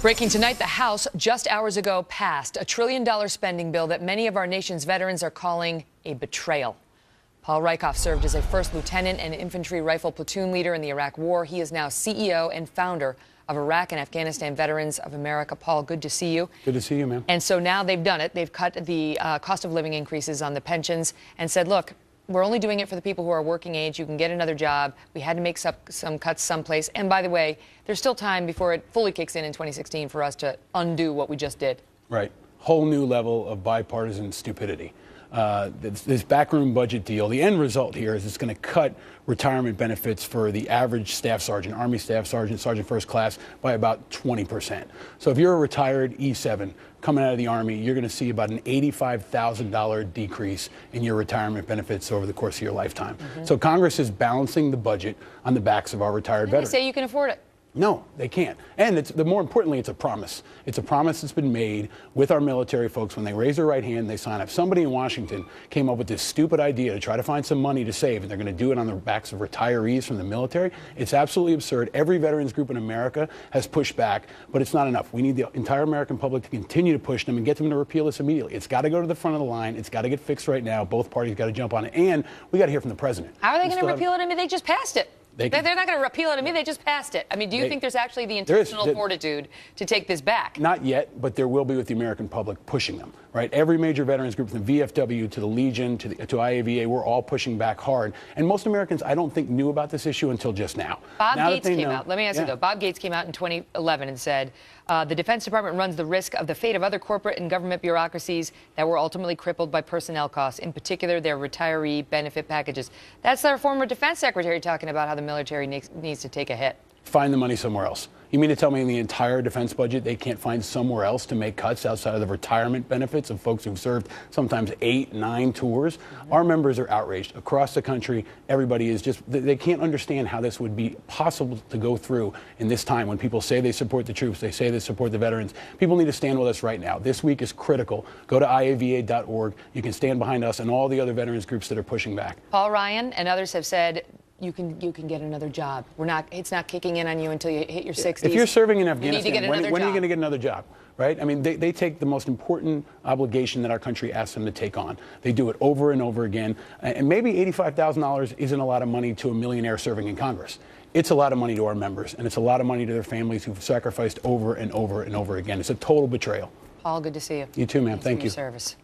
Breaking tonight, the House just hours ago passed a $1 trillion spending bill that many of our nation's veterans are calling a betrayal. Paul Rieckhoff served as a first lieutenant and infantry rifle platoon leader in the Iraq War. He is now CEO and founder of Iraq and Afghanistan Veterans of America. Paul, good to see you. Good to see you, ma'am. And so now they've done it. They've cut the cost of living increases on the pensions and said, look, we're only doing it for the people who are working age. You can get another job. We had to make some cuts someplace. And by the way, there's still time before it fully kicks in 2016 for us to undo what we just did. Right. Whole new level of bipartisan stupidity. This backroom budget deal, the end result here is it's going to cut retirement benefits for the average staff sergeant, Army staff sergeant, sergeant first class by about 20%. So if you're a retired E7 coming out of the Army, you're going to see about an $85,000 decrease in your retirement benefits over the course of your lifetime. So Congress is balancing the budget on the backs of our retired veterans. They say you can afford it. No, they can't. And more importantly, it's a promise. It's a promise that's been made with our military folks. When they raise their right hand, they sign up. Somebody in Washington came up with this stupid idea to try to find some money to save, and they're going to do it on the backs of retirees from the military. It's absolutely absurd. Every veterans group in America has pushed back, but it's not enough. We need the entire American public to continue to push them and get them to repeal this immediately. It's got to go to the front of the line. It's got to get fixed right now. Both parties got to jump on it, and we got to hear from the president. How are they going to repeal it? I mean, they just passed it. They're not going to repeal it. I mean, they just passed it. I mean, do you think there's actually the intentional fortitude to take this back? Not yet, but there will be with the American public pushing them, right? Every major veterans group, from the VFW to the Legion to IAVA, we're all pushing back hard. And most Americans, I don't think, knew about this issue until just now. Bob Gates came out. Let me ask you, though. Bob Gates came out in 2011 and said, the Defense Department runs the risk of the fate of other corporate and government bureaucracies that were ultimately crippled by personnel costs, in particular their retiree benefit packages. That's our former defense secretary talking about how the military needs to take a hit. Find the money somewhere else. You mean to tell me in the entire defense budget they can't find somewhere else to make cuts outside of the retirement benefits of folks who've served sometimes 8, 9 tours? Our members are outraged. Across the country, everybody is just, they can't understand how this would be possible to go through in this time when people say they support the troops, they say they support the veterans. People need to stand with us right now. This week is critical. Go to IAVA.org. You can stand behind us and all the other veterans groups that are pushing back. Paul Ryan and others have said, you can get another job. It's not kicking in on you until you hit your 60s. If you're serving in Afghanistan, when are you going to get another job? Right? I mean, they take the most important obligation that our country asks them to take on. They do it over and over again. And maybe $85,000 isn't a lot of money to a millionaire serving in Congress. It's a lot of money to our members, and it's a lot of money to their families who've sacrificed over and over and over again. It's a total betrayal. Paul, good to see you. You too, ma'am. Thank you. Thanks for your service.